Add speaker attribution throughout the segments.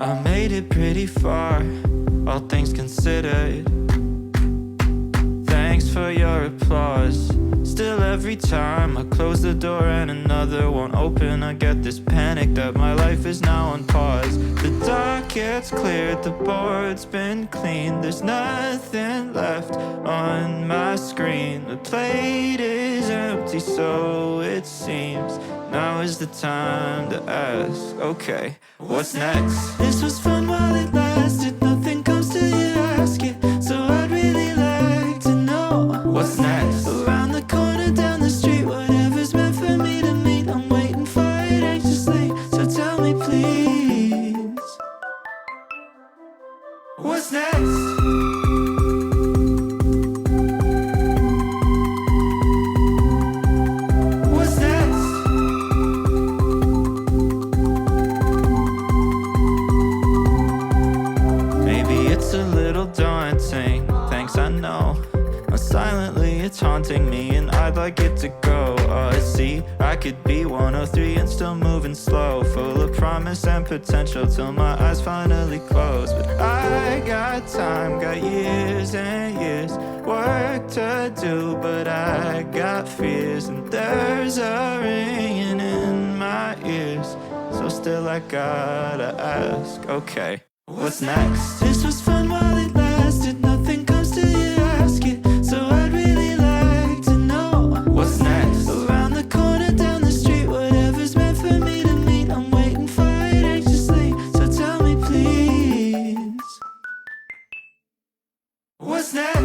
Speaker 1: I made it pretty far, all things considered. Thanks for your applause. Still every time I close the door and another won't open, I get this panic that my life is now on pause. The dark gets cleared, the board's been cleaned, there's nothing left on my screen. The plate is empty, so it seems. Now is the time to ask, okay, what's next? This was fun while it lasted, nothing comes till you ask it. So I'd really like to know what's next. Around the corner, down the street, whatever's meant for me to meet, I'm waiting for it anxiously, so tell me please, what's next? Daunting, thanks, I know. Silently it's haunting me and I'd like it to go. See, I could be 103 and still moving slow, full of promise and potential till my eyes finally close. But I got time, got years and years, work to do, but I got fears, and there's a ringing in my ears. So still I gotta ask, okay, what's next? This was fun while it lasted, nothing comes till you ask it. So I'd really like to know what's next. Around the corner, down the street, whatever's meant for me to meet, I'm waiting for it anxiously, so tell me please, what's next?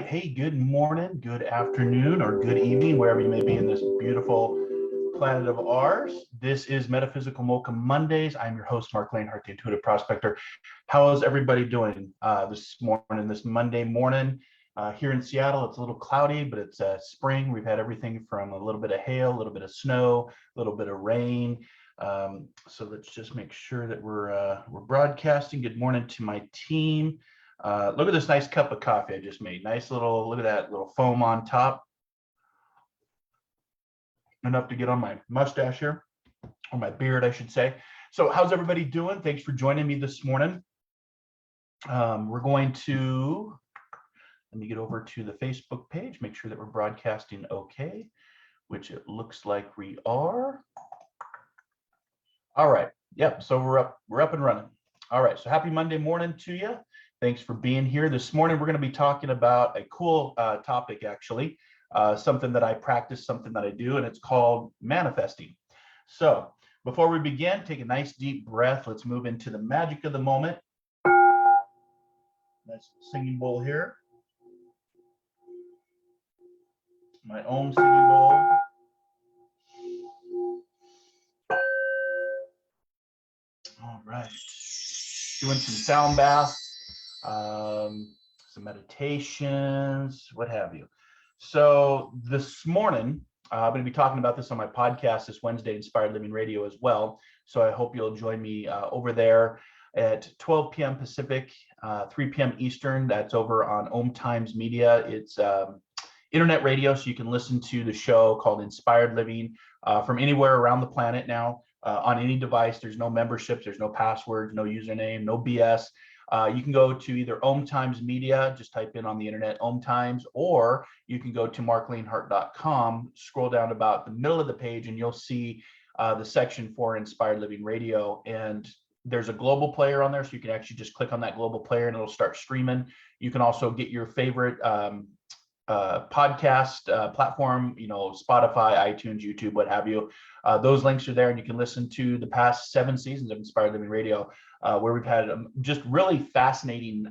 Speaker 2: Hey, good morning, good afternoon, or good evening, wherever you may be in this beautiful planet of ours. This is Metaphysical Mocha Mondays. I'm your host, Marc, Lainhart, the Intuitive Prospector. How is everybody doing this morning, this Monday morning? Here in Seattle, it's a little cloudy, but it's spring. We've had everything from a little bit of hail, a little bit of snow, a little bit of rain. So let's just make sure that we're broadcasting. Good morning to my team. Look at this nice cup of coffee I just made. Nice little, look at that little foam on top. Enough to get on my mustache here, or my beard, I should say. So how's everybody doing? Thanks for joining me this morning. We're going to, let me get over to the Facebook page, make sure that we're broadcasting okay, which it looks like we are. All right, yep, so we're up and running. All right, so happy Monday morning to you. Thanks for being here. This morning, we're going to be talking about a cool topic, actually, something that I practice, something that I do, and it's called manifesting. So before we begin, take a nice deep breath. Let's move into the magic of the moment. Nice singing bowl here. My own singing bowl. All right. Doing some sound baths. Some meditations, what have you. So this morning, I'm going to be talking about this on my podcast this Wednesday, Inspired Living Radio as well. So I hope you'll join me over there at 12 p.m. Pacific, 3 p.m. Eastern. That's over on Om Times Media. It's internet radio, so you can listen to the show called Inspired Living from anywhere around the planet now on any device. There's no memberships, there's no passwords, no username, no BS. You can go to either Om Times Media, just type in on the internet Om Times, or you can go to marclainhart.com, scroll down about the middle of the page, and you'll see the section for Inspired Living Radio. And there's a global player on there, so you can actually just click on that global player and it'll start streaming. You can also get your favorite podcast platform, Spotify, iTunes, YouTube, what have you. Those links are there, and you can listen to the past 7 seasons of Inspired Living Radio, where we've had just really fascinating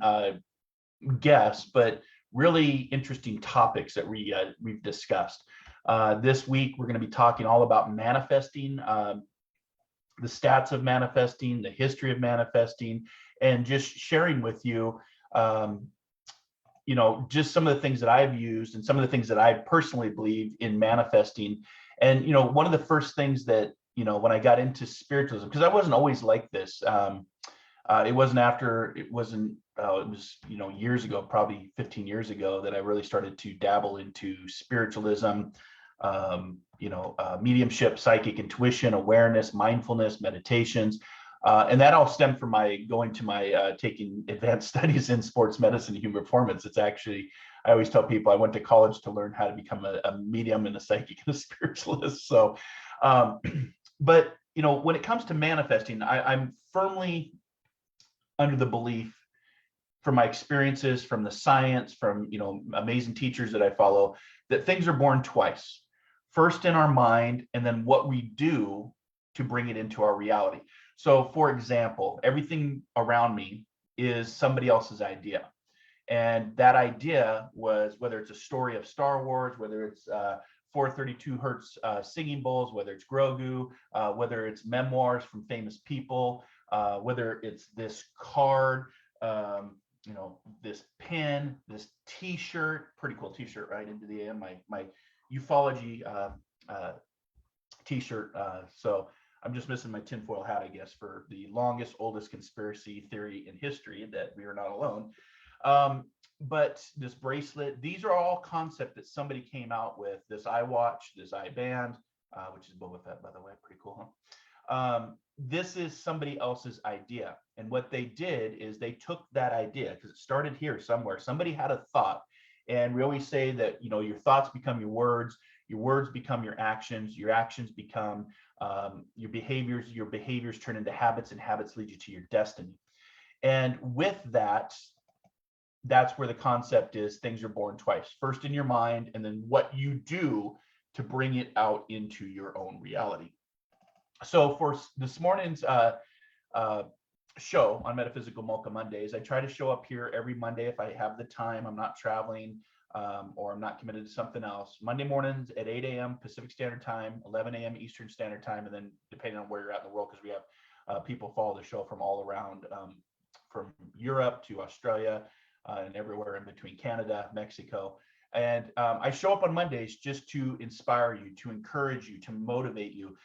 Speaker 2: guests, but really interesting topics that we've discussed. This week, we're going to be talking all about manifesting, the stats of manifesting, the history of manifesting, and just sharing with you just some of the things that I've used and some of the things that I personally believe in manifesting. And, one of the first things that, when I got into spiritualism, because I wasn't always like this, it was years ago, probably 15 years ago, that I really started to dabble into spiritualism, mediumship, psychic intuition, awareness, mindfulness, meditations. And that all stemmed from my going to my taking advanced studies in sports medicine and human performance. It's actually, I always tell people I went to college to learn how to become a medium and a psychic and a spiritualist. So, but, when it comes to manifesting, I'm firmly under the belief, from my experiences, from the science, from, amazing teachers that I follow, that things are born twice. First in our mind, and then what we do to bring it into our reality. So, for example, everything around me is somebody else's idea. And that idea was, whether it's a story of Star Wars, whether it's 432 Hertz singing bowls, whether it's Grogu, whether it's memoirs from famous people, whether it's this card, this pin, this T-shirt, pretty cool T-shirt, right? Into the AM, my ufology T-shirt. So I'm just missing my tinfoil hat, I guess, for the longest, oldest conspiracy theory in history, that we are not alone. But this bracelet, these are all concepts that somebody came out with. This iWatch, this iBand, which is Boba Fett, by the way, pretty cool, huh? This is somebody else's idea. And what they did is they took that idea, because it started here somewhere. Somebody had a thought. And we always say that, your thoughts become your words become your actions become your behaviors turn into habits, and habits lead you to your destiny. And with that, that's where the concept is, things are born twice. First in your mind, and then what you do to bring it out into your own reality. So for this morning's show on Metaphysical Mocha Mondays, I try to show up here every Monday if I have the time, I'm not traveling, or I'm not committed to something else. Monday mornings at 8 a.m. Pacific Standard Time, 11 a.m. Eastern Standard Time, and then depending on where you're at in the world, because we have people follow the show from all around, from Europe to Australia, and everywhere in between, Canada, Mexico. And I show up on Mondays just to inspire you, to encourage you, to motivate you,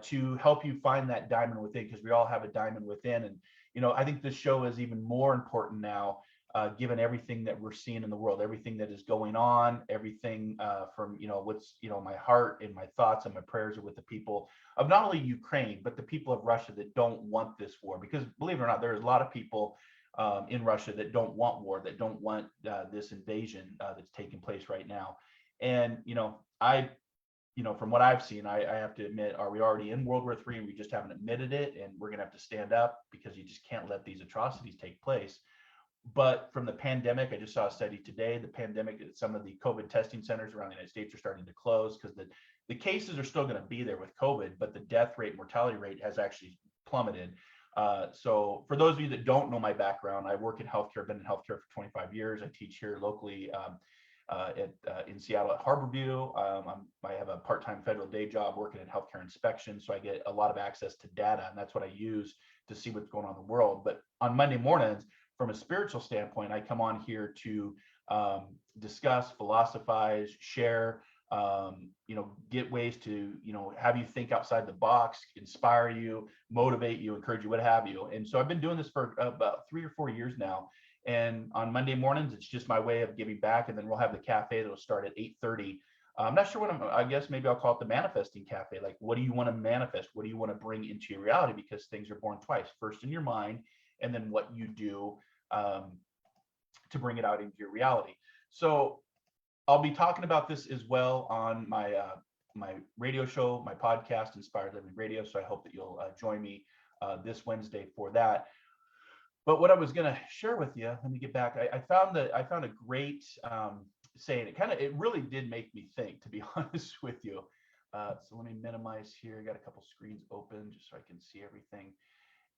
Speaker 2: to help you find that diamond within, because we all have a diamond within. And, I think this show is even more important now, given everything that we're seeing in the world, everything that is going on, everything from, what's, my heart and my thoughts and my prayers are with the people of not only Ukraine, but the people of Russia that don't want this war. Because believe it or not, there's a lot of people in Russia that don't want war, that don't want this invasion that's taking place right now. And, from what I've seen, I have to admit, are we already in World War III and we just haven't admitted it? And we're going to have to stand up, because you just can't let these atrocities take place. But from the pandemic, I just saw a study today, the pandemic, some of the COVID testing centers around the United States are starting to close, because the cases are still going to be there with COVID, but the death rate, mortality rate has actually plummeted. So for those of you that don't know my background, I work in healthcare, been in healthcare for 25 years. I teach here locally in Seattle at Harborview. I have a part-time federal day job working in healthcare inspection. So I get a lot of access to data, and that's what I use to see what's going on in the world. But on Monday mornings, from a spiritual standpoint, I come on here to discuss, philosophize, share, get ways to, have you think outside the box, inspire you, motivate you, encourage you, what have you. And so I've been doing this for about 3 or 4 years now. And on Monday mornings, it's just my way of giving back. And then we'll have the cafe that'll start at 8:30. I'm not sure what I guess maybe I'll call it the manifesting cafe. Like, what do you want to manifest? What do you want to bring into your reality? Because things are born twice, first in your mind, and then what you do to bring it out into your reality. So I'll be talking about this as well on my my radio show, my podcast, Inspired Living Radio. So I hope that you'll join me this Wednesday for that. But what I was going to share with you, let me get back. I found a great saying. It really did make me think, to be honest with you. So let me minimize here. I got a couple screens open just so I can see everything.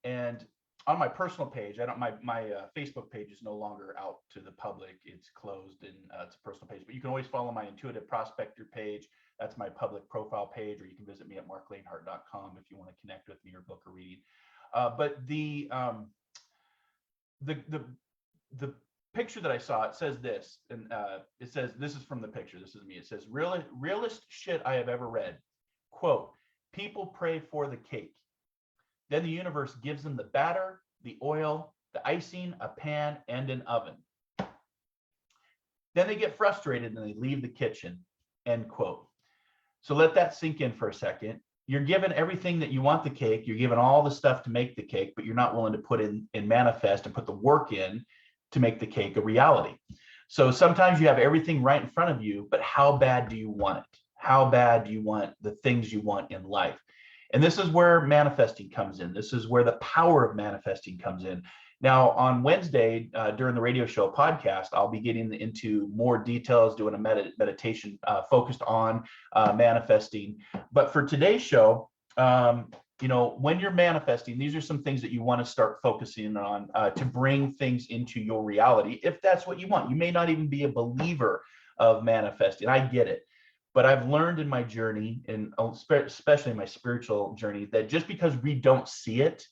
Speaker 2: And on my personal page, my Facebook page is no longer out to the public. It's closed, and it's a personal page. But you can always follow my Intuitive Prospector page. That's my public profile page, or you can visit me at marclainhart.com if you want to connect with me or book a reading. But the picture that I saw, it says this, and it says, this is from the picture. This is me. It says, realest shit I have ever read. Quote, people pray for the cake. Then the universe gives them the batter, the oil, the icing, a pan, and an oven. Then they get frustrated and they leave the kitchen, end quote. So let that sink in for a second. You're given everything that you want the cake. You're given all the stuff to make the cake, but you're not willing to put in and manifest and put the work in to make the cake a reality. So sometimes you have everything right in front of you, but how bad do you want it? How bad do you want the things you want in life? And this is where manifesting comes in. This is where the power of manifesting comes in. Now, on Wednesday, during the radio show podcast, I'll be getting into more details, doing a meditation focused on manifesting. But for today's show, when you're manifesting, these are some things that you want to start focusing on to bring things into your reality, if that's what you want. You may not even be a believer of manifesting. I get it. But I've learned in my journey, and especially my spiritual journey, that just because we don't see it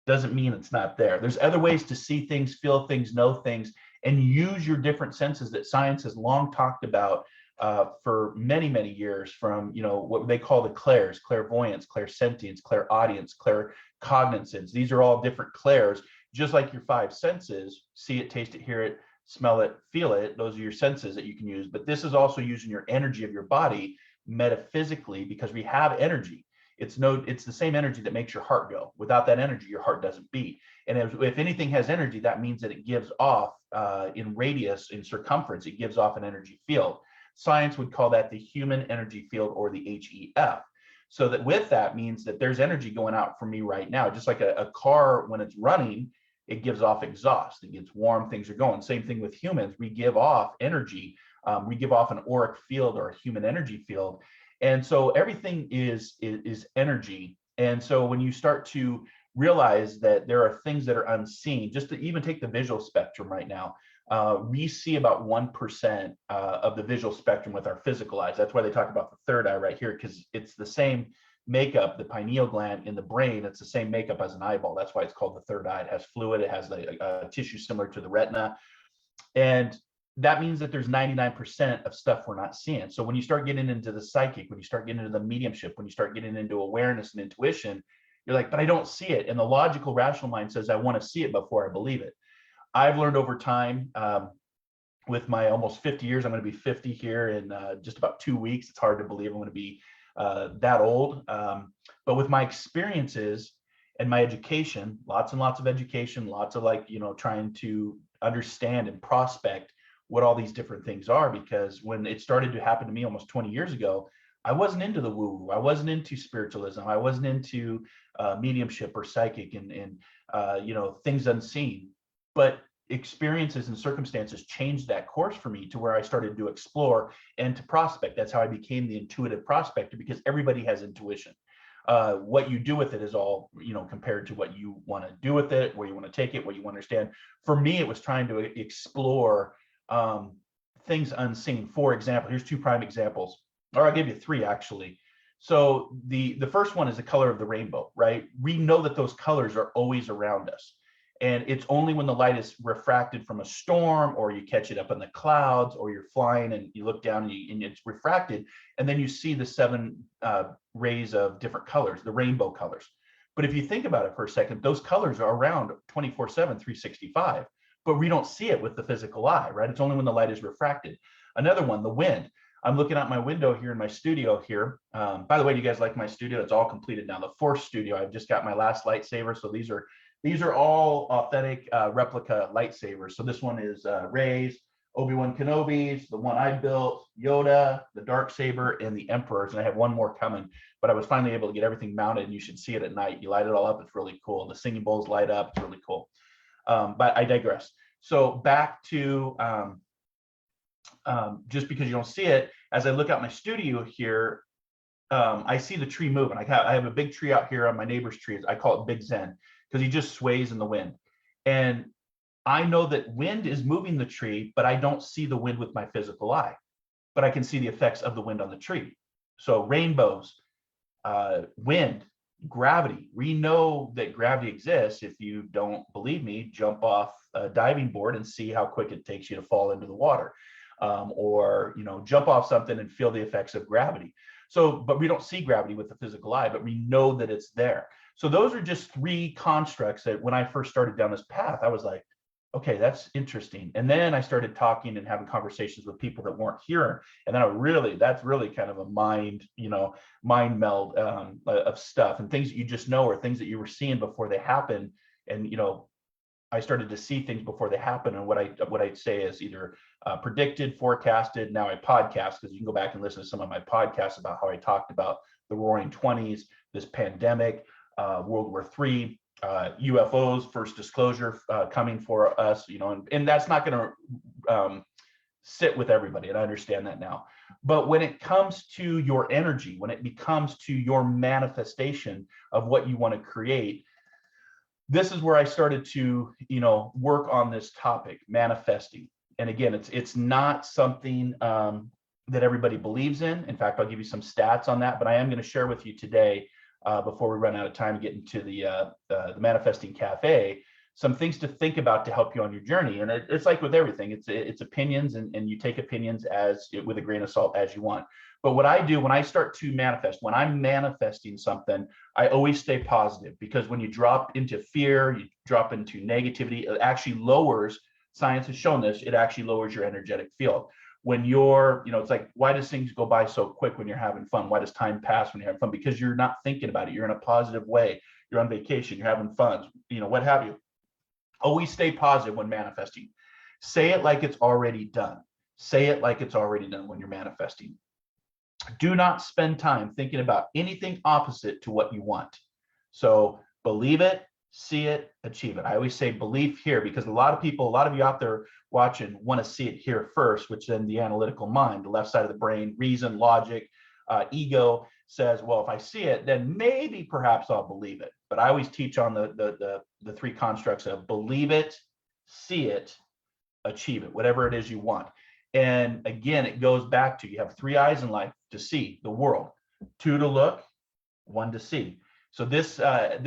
Speaker 2: doesn't mean it's not there. There's other ways to see things, feel things, know things, and use your different senses that science has long talked about for many, many years, from what they call the clairs: clairvoyance, clairsentience, clairaudience, claircognizance. These are all different clairs, just like your five senses: see it, taste it, hear it, smell it, feel it. Those are your senses that you can use. But this is also using your energy of your body metaphysically, because we have energy. It's the same energy that makes your heart go. Without that energy, your heart doesn't beat. And if anything has energy, that means that it gives off in radius, in circumference, it gives off an energy field. Science would call that the human energy field, or the HEF. So that with that means that there's energy going out from me right now. Just like a car, when it's running, it gives off exhaust. It gets warm, things are going. Same thing with humans. We give off energy. We give off an auric field, or a human energy field. And so everything is energy. And so when you start to realize that there are things that are unseen, just to even take the visual spectrum right now, we see about 1% of the visual spectrum with our physical eyes. That's why they talk about the third eye right here, because it's the same makeup, the pineal gland in the brain. It's the same makeup as an eyeball. That's why it's called the third eye. It has fluid. It has a tissue similar to the retina. And that means that there's 99% of stuff we're not seeing. So when you start getting into the psychic, when you start getting into the mediumship, when you start getting into awareness and intuition, you're like, but I don't see it. And the logical, rational mind says, I want to see it before I believe it. I've learned over time, with my almost 50 years, I'm going to be 50 here in just about 2 weeks. It's hard to believe I'm going to be that old. But with my experiences and my education, lots and lots of education, lots of trying to understand and prospect what all these different things are. Because when it started to happen to me almost 20 years ago, I wasn't into the woo-woo. I wasn't into spiritualism. I wasn't into mediumship or psychic and things unseen. But experiences and circumstances changed that course for me to where I started to explore and to prospect. That's how I became the intuitive prospector, because everybody has intuition. What you do with it is all, compared to what you want to do with it, where you want to take it, what you want to understand. For me, it was trying to explore things unseen. For example, here's two prime examples, or I'll give you three actually. So the first one is the color of the rainbow, right? We know that those colors are always around us. And it's only when the light is refracted from a storm, or you catch it up in the clouds, or you're flying and you look down and it's refracted, and then you see the seven rays of different colors, the rainbow colors. But if you think about it for a second, those colors are around 24/7, 365. but we don't see it with the physical eye, right? It's only when the light is refracted. Another one, the wind. I'm looking out my window here in my studio here. By the way, do you guys like my studio? It's all completed now. The fourth studio, I've just got my last lightsaber. So these are all authentic replica lightsabers. So this one is Rey's, Obi-Wan Kenobi's, the one I built, Yoda, the Darksaber, and the Emperor's. And I have one more coming, but I was finally able to get everything mounted, and you should see it at night. You light it all up, it's really cool. The singing bowls light up, it's really cool. But I digress. So back to just because you don't see it, as I look out my studio here, I see the tree moving. I have a big tree out here on my neighbor's tree. I call it Big Zen because he just sways in the wind. And I know that wind is moving the tree, but I don't see the wind with my physical eye, but I can see the effects of the wind on the tree. So rainbows, wind, gravity. We know that gravity exists. If you don't believe me, jump off a diving board and see how quick it takes you to fall into the water. Or jump off something and feel the effects of gravity. So, but we don't see gravity with the physical eye, but we know that it's there. So those are just three constructs that when I first started down this path, I was like, okay, that's interesting. And then I started talking and having conversations with people that weren't here. And then that's really kind of a mind meld of stuff and things that you just know, or things that you were seeing before they happen. And, I started to see things before they happen. And what I'd say is either predicted, forecasted. Now I podcast, because you can go back and listen to some of my podcasts about how I talked about the Roaring '20s, this pandemic, World War III, UFOs, first disclosure coming for us, and that's not going to sit with everybody. And I understand that now. But when it comes to your energy, when it becomes to your manifestation of what you want to create, this is where I started to, work on this topic, manifesting. And again, it's not something that everybody believes in. In fact, I'll give you some stats on that, but I am going to share with you today, before we run out of time and get into the Manifesting Cafe, some things to think about to help you on your journey. And it's like with everything, it's opinions, and you take opinions with a grain of salt as you want. But what I do when I start to manifest, when I'm manifesting something, I always stay positive, because when you drop into fear, you drop into negativity, it actually lowers, science has shown this, it actually lowers your energetic field. When you're, it's like, why does things go by so quick when you're having fun? Why does time pass when you're having fun? Because you're not thinking about it. You're in a positive way. You're on vacation, you're having fun, what have you. Always stay positive when manifesting. Say it like it's already done. Say it like it's already done when you're manifesting. Do not spend time thinking about anything opposite to what you want. So believe it, see it, achieve it. I always say belief here, because a lot of you out there watching want to see it here first, which then the analytical mind, the left side of the brain, reason, logic, ego says, well, if I see it, then maybe perhaps I'll believe it. But I always teach on the three constructs of believe it, see it, achieve it, whatever it is you want. And again, it goes back to, you have three eyes in life to see the world, two to look, one to see. So this show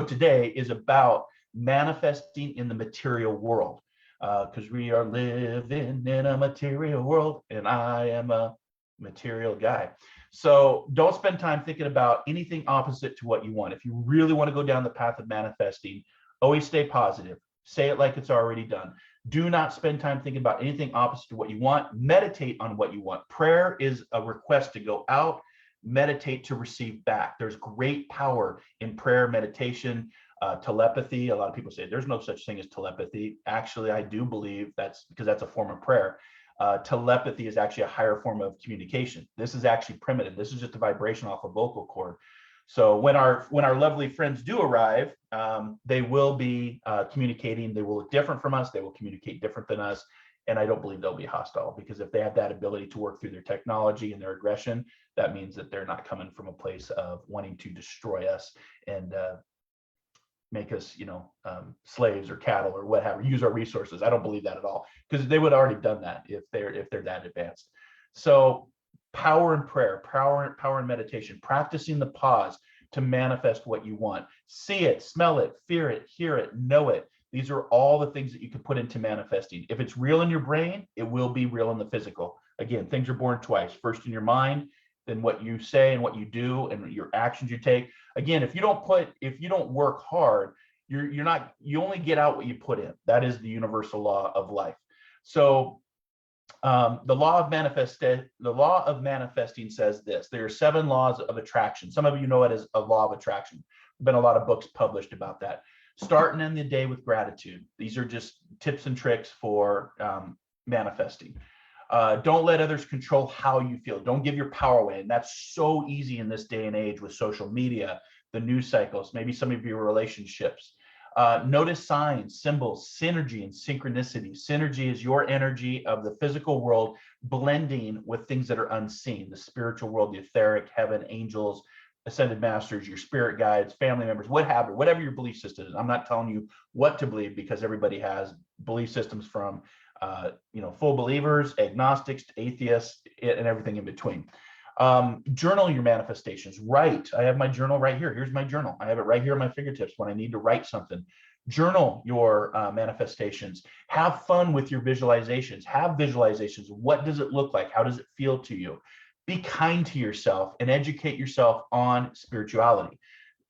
Speaker 2: today is about manifesting in the material world, because we are living in a material world, and I am a material guy. So don't spend time thinking about anything opposite to what you want. If you really want to go down the path of manifesting, always stay positive. Say it like it's already done. Do not spend time thinking about anything opposite to what you want. Meditate on what you want. Prayer is a request to go out, meditate to receive back. There's great power in prayer, meditation, telepathy. A lot of people say there's no such thing as telepathy. Actually, I do believe that's because that's a form of prayer. Telepathy is actually a higher form of communication. This is actually primitive. This is just a vibration off a vocal cord. So when our lovely friends do arrive, they will be communicating. They will look different from us. They will communicate different than us. And I don't believe they'll be hostile, because if they have that ability to work through their technology and their aggression, that means that they're not coming from a place of wanting to destroy us and make us, slaves or cattle or whatever, use our resources. I don't believe that at all, because they would have already done that if they're that advanced. So power in prayer, power in meditation, practicing the pause to manifest what you want. See it, smell it, fear it, hear it, know it. These are all the things that you can put into manifesting. If it's real in your brain, it will be real in the physical. Again, things are born twice, first in your mind, then what you say and what you do and your actions you take. Again, if you don't work hard, you only get out what you put in. That is the universal law of life. So the law of manifesting says this: there are 7 laws of attraction. Some of you know it as a law of attraction. There've been a lot of books published about that. Starting in the day with gratitude. These are just tips and tricks for manifesting. Don't let others control how you feel. Don't give your power away. And that's so easy in this day and age with social media, the news cycles, maybe some of your relationships. Notice signs, symbols, synergy, and synchronicity. Synergy is your energy of the physical world blending with things that are unseen, the spiritual world, the etheric, heaven, angels, ascended masters, your spirit guides, family members, whatever your belief system is. I'm not telling you what to believe, because everybody has belief systems from full believers, agnostics, atheists, and everything in between. Journal your manifestations. Write. I have my journal right here. Here's my journal. I have it right here at my fingertips when I need to write something. Journal your manifestations. Have fun with your visualizations. Have visualizations. What does it look like? How does it feel to you? Be kind to yourself and educate yourself on spirituality.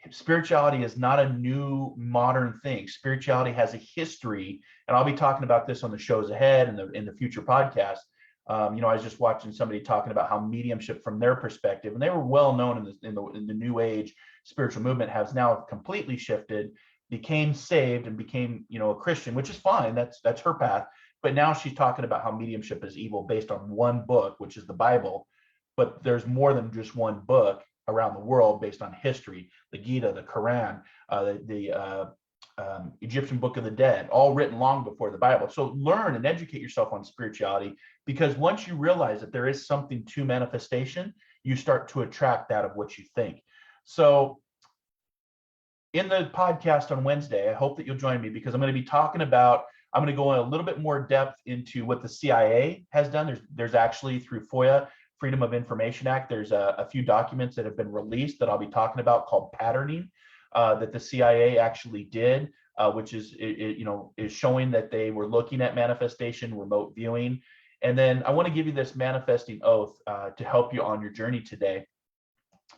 Speaker 2: Spirituality is not a new modern thing. Spirituality has a history, and I'll be talking about this on the shows ahead and in the future podcasts. I was just watching somebody talking about how mediumship from their perspective, and they were well known in the New Age spiritual movement, has now completely shifted, became saved, and became a Christian, which is fine. That's her path. But now she's talking about how mediumship is evil based on one book, which is the Bible. But there's more than just one book around the world based on history: the Gita, the Quran, the Egyptian Book of the Dead, all written long before the Bible. So learn and educate yourself on spirituality, because once you realize that there is something to manifestation, you start to attract that of what you think. So in the podcast on Wednesday, I hope that you'll join me, because I'm going to be talking about, I'm going to go in a little bit more depth into what the CIA has done. There's actually, through FOIA, Freedom of Information Act, there's a few documents that have been released that I'll be talking about called patterning, that the CIA actually did, which is showing that they were looking at manifestation, remote viewing. And then I want to give you this manifesting oath to help you on your journey today.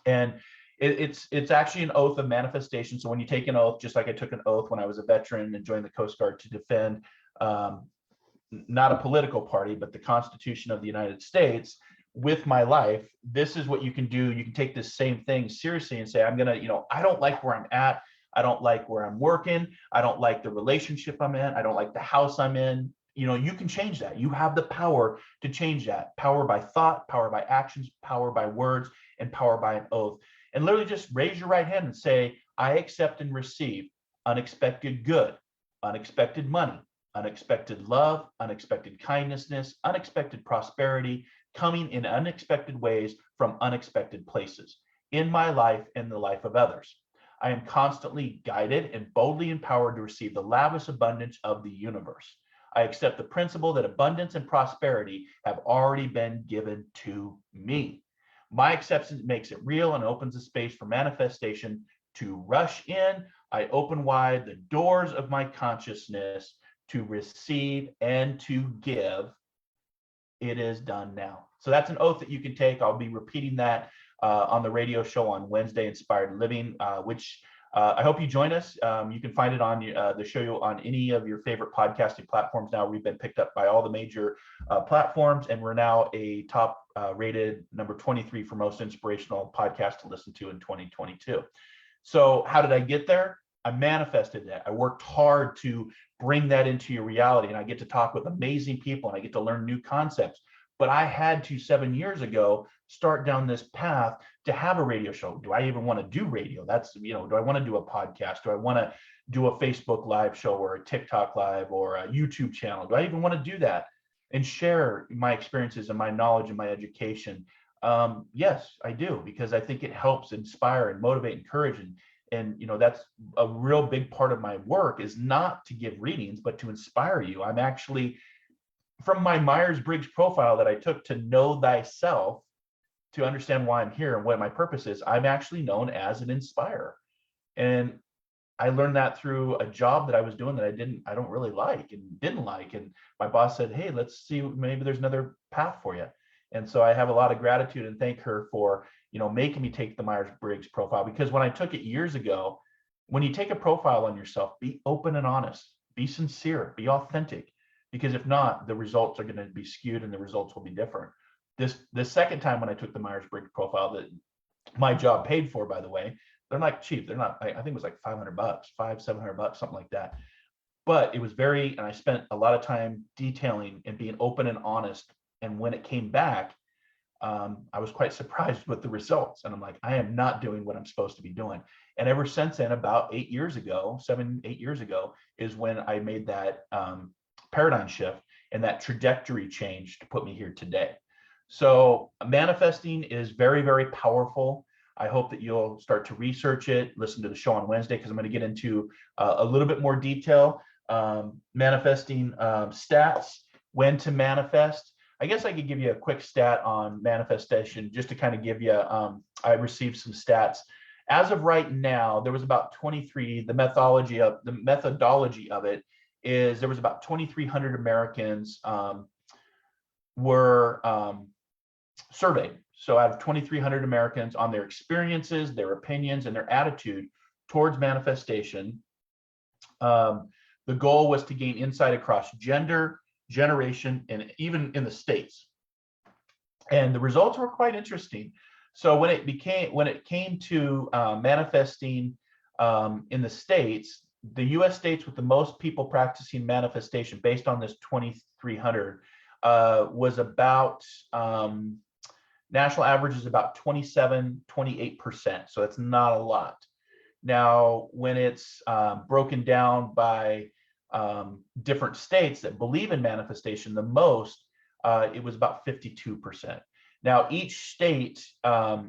Speaker 2: And it's actually an oath of manifestation. So when you take an oath, just like I took an oath when I was a veteran and joined the Coast Guard to defend not a political party, but the Constitution of the United States with my life, this is what you can do. You can take this same thing seriously and say, I'm going to, I don't like where I'm at. I don't like where I'm working. I don't like the relationship I'm in. I don't like the house I'm in. You can change that. You have the power to change that. Power by thought, power by actions, power by words, and power by an oath. And literally just raise your right hand and say, I accept and receive unexpected good, unexpected money, unexpected love, unexpected kindness, unexpected prosperity, coming in unexpected ways from unexpected places in my life and the life of others. I am constantly guided and boldly empowered to receive the lavish abundance of the universe. I accept the principle that abundance and prosperity have already been given to me. My acceptance makes it real and opens a space for manifestation to rush in. I open wide the doors of my consciousness to receive and to give. It is done now. So that's an oath that you can take. I'll be repeating that on the radio show on Wednesday, Inspired Living, which I hope you join us. You can find it on the show on any of your favorite podcasting platforms now. We've been picked up by all the major platforms, and we're now a top rated number 23 for most inspirational podcast to listen to in 2022. So how did I get there? I manifested that. I worked hard to bring that into your reality, and I get to talk with amazing people, and I get to learn new concepts. But I had to, 7 years ago, start down this path to have a radio show. Do I even want to do radio? That's, do I want to do a podcast? Do I want to do a Facebook live show or a TikTok live or a YouTube channel? Do I even want to do that and share my experiences and my knowledge and my education? Yes, I do, because I think it helps inspire and motivate, encourage, and that's a real big part of my work, is not to give readings, but to inspire you. I'm actually, from my Myers-Briggs profile that I took to know thyself, to understand why I'm here and what my purpose is, I'm actually known as an inspirer. And I learned that through a job that I was doing that I don't really like and didn't like. And my boss said, hey, let's see, maybe there's another path for you. And so I have a lot of gratitude and thank her for, making me take the Myers-Briggs profile, because when I took it years ago, when you take a profile on yourself, be open and honest, be sincere, be authentic, because if not, the results are going to be skewed and the results will be different. The second time when I took the Myers-Briggs profile that my job paid for, by the way, they're not cheap. They're not, I think it was like $500, $700, something like that. But it was and I spent a lot of time detailing and being open and honest. And when it came back, I was quite surprised with the results. And I'm like, I am not doing what I'm supposed to be doing. And ever since then, about 8 years ago, 8 years ago, is when I made that paradigm shift and that trajectory change to put me here today. So manifesting is very, very powerful. I hope that you'll start to research it, listen to the show on Wednesday, because I'm going to get into a little bit more detail. Manifesting stats, when to manifest. I guess I could give you a quick stat on manifestation just to kind of give you, I received some stats. As of right now, there was about 23, the methodology of it is there was about 2,300 Americans were surveyed. So out of 2,300 Americans on their experiences, their opinions, and their attitude towards manifestation, the goal was to gain insight across gender, generation, and even in the states. And the results were quite interesting. So when it came to manifesting in the states, the U.S. states with the most people practicing manifestation based on this 2,300 was about national average is about 27-28%. So it's not a lot. Now, when it's broken down by different states that believe in manifestation the most, it was about 52%. Now, each state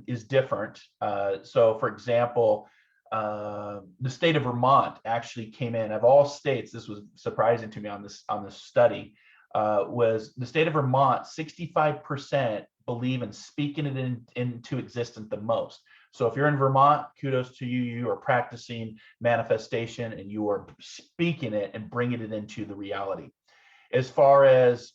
Speaker 2: is different. So, for example, the state of Vermont actually came in of all states. This was surprising to me on this study. Was the state of Vermont 65% believe in speaking it into existence the most. So if you're in Vermont, kudos to you. You are practicing manifestation and you are speaking it and bringing it into the reality. As far as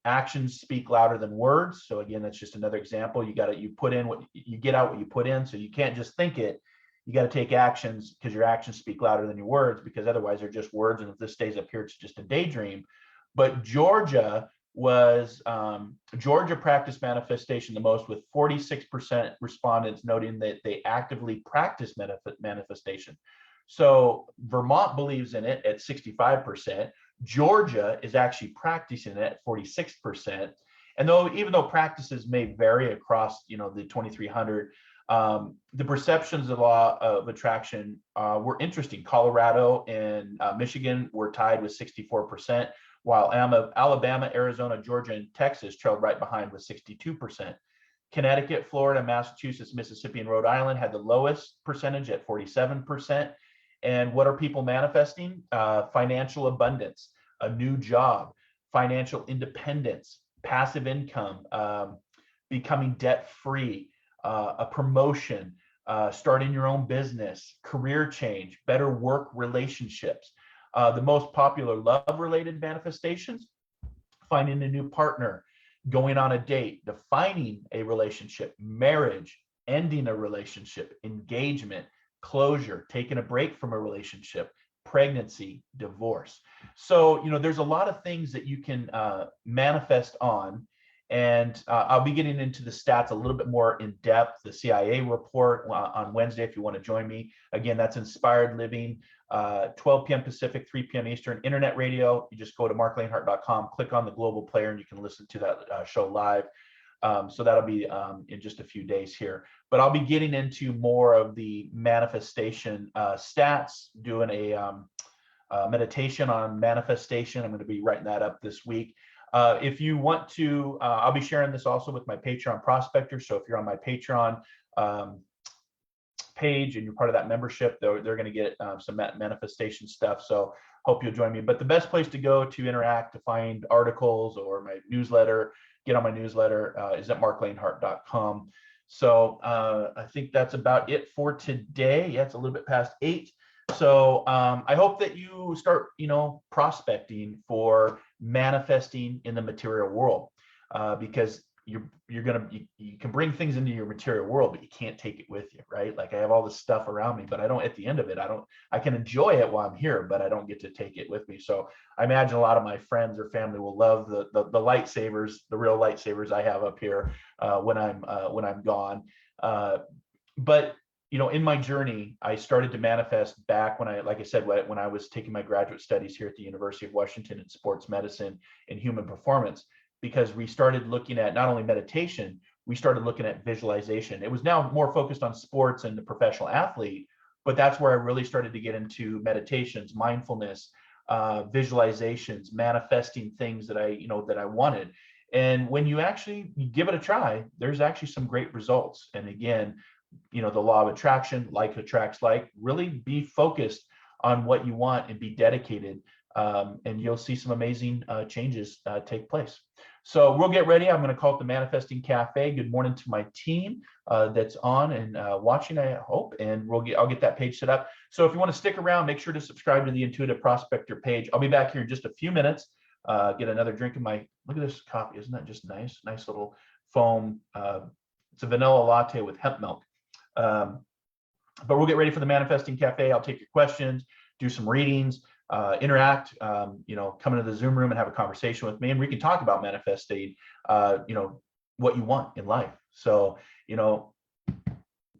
Speaker 2: actions speak louder than words. So again, that's just another example. You put in what you get out what you put in. So you can't just think it. You got to take actions, because your actions speak louder than your words, because otherwise they're just words. And if this stays up here, it's just a daydream. But Georgia practiced manifestation the most, with 46% respondents noting that they actively practice manifestation. So Vermont believes in it at 65%. Georgia is actually practicing it at 46%. And even though practices may vary across, the 2,300, the perceptions of the law of attraction were interesting. Colorado and Michigan were tied with 64%. While Alabama, Arizona, Georgia, and Texas trailed right behind with 62%. Connecticut, Florida, Massachusetts, Mississippi, and Rhode Island had the lowest percentage at 47%. And what are people manifesting? Financial abundance, a new job, financial independence, passive income, becoming debt-free, a promotion, starting your own business, career change, better work relationships. The most popular love-related manifestations: finding a new partner, going on a date, defining a relationship, marriage, ending a relationship, engagement, closure, taking a break from a relationship, pregnancy, divorce. So, there's a lot of things that you can manifest on. And I'll be getting into the stats a little bit more in depth, the CIA report on Wednesday, if you want to join me. Again, that's Inspired Living, 12 p.m. Pacific, 3 p.m. Eastern, internet radio. You just go to marclainhart.com, click on the global player, and you can listen to that show live. So that'll be in just a few days here. But I'll be getting into more of the manifestation stats, doing a meditation on manifestation. I'm going to be writing that up this week. If you want to, I'll be sharing this also with my Patreon Prospector. So if you're on my Patreon page and you're part of that membership, they're going to get some manifestation stuff. So hope you'll join me. But the best place to go to interact, to find articles or my newsletter, get on my newsletter, is at marclainhart.com. So I think that's about it for today. Yeah, it's a little bit past 8. So I hope that you start, prospecting for manifesting in the material world, because you can bring things into your material world, but you can't take it with you, right? Like I have all this stuff around me, but at the end of it, I can enjoy it while I'm here, but I don't get to take it with me. So I imagine a lot of my friends or family will love the lightsabers, the real lightsabers I have up here when I'm gone. But in my journey, I started to manifest back when I was taking my graduate studies here at the University of Washington in sports medicine and human performance, because we started looking at not only meditation, we started looking at visualization. It was now more focused on sports and the professional athlete, but that's where I really started to get into meditations, mindfulness, visualizations, manifesting things that I wanted. And when you give it a try, there's actually some great results. And again, the law of attraction, like attracts like, really be focused on what you want and be dedicated. And you'll see some amazing changes take place. So we'll get ready. I'm going to call it the Manifesting Cafe. Good morning to my team that's on and watching, I hope, and I'll get that page set up. So if you want to stick around, make sure to subscribe to the Intuitive Prospector page. I'll be back here in just a few minutes. Get another drink of look at this coffee. Isn't that just nice? Nice little foam. It's a vanilla latte with hemp milk. But we'll get ready for the Manifesting Cafe. I'll take your questions, do some readings, interact, come into the Zoom room and have a conversation with me, and we can talk about manifesting, what you want in life. So,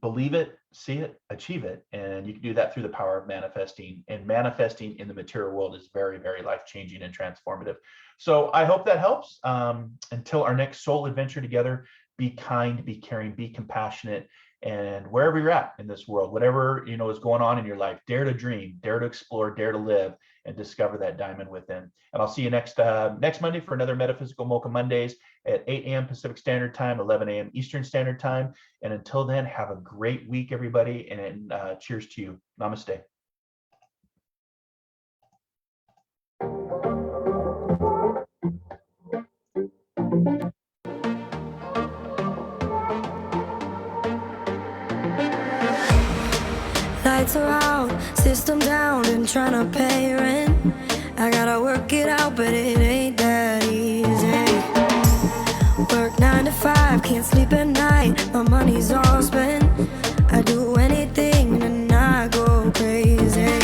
Speaker 2: believe it, see it, achieve it. And you can do that through the power of manifesting, and manifesting in the material world is very, very life-changing and transformative. So I hope that helps. Until our next soul adventure together, be kind, be caring, be compassionate. And wherever you're at in this world, whatever is going on in your life, dare to dream, dare to explore, dare to live, and discover that diamond within. And I'll see you next Monday for another Metaphysical Mocha Mondays at 8 a.m. Pacific Standard Time, 11 a.m. Eastern Standard Time. And until then, have a great week, everybody, and cheers to you. Namaste.
Speaker 3: Lights are out, system down, and trying to pay rent. I gotta work it out, but it ain't that easy. Work 9 to 5, can't sleep at night, my money's all spent. I do anything to not go crazy.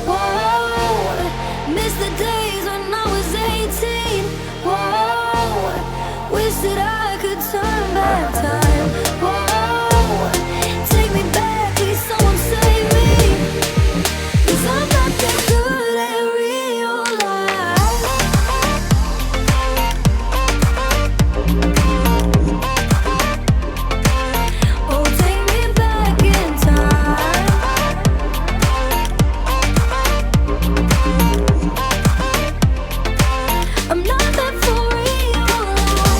Speaker 3: Whoa, miss the days when I was 18. Whoa, wish that I could turn back time. Whoa, take me back, please someone save me, 'cause I'm not that good at real life. Oh, take me back in time. I'm not that for real life.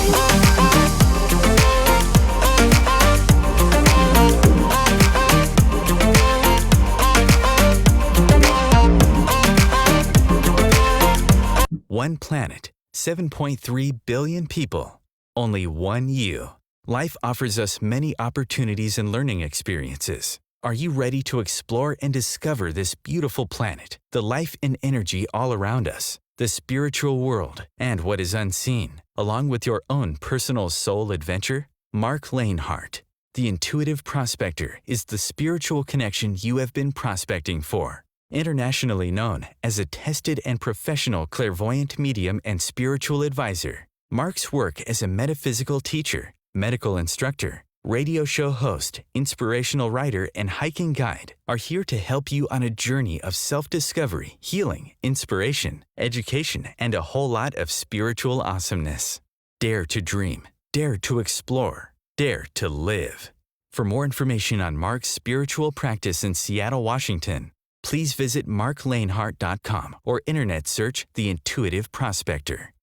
Speaker 4: One planet, 7.3 billion people, only one you. Life offers us many opportunities and learning experiences. Are you ready to explore and discover this beautiful planet, the life and energy all around us, the spiritual world, and what is unseen, along with your own personal soul adventure? Marc Lainhart, the Intuitive Prospector, is the spiritual connection you have been prospecting for. Internationally known as a tested and professional clairvoyant medium and spiritual advisor, Marc's work as a metaphysical teacher, medical instructor, radio show host, inspirational writer, and hiking guide are here to help you on a journey of self-discovery, healing, inspiration, education, and a whole lot of spiritual awesomeness. Dare to dream, dare to explore, dare to live. For more information on Marc's spiritual practice in Seattle, Washington, please visit marclainhart.com or internet search The Intuitive Prospector.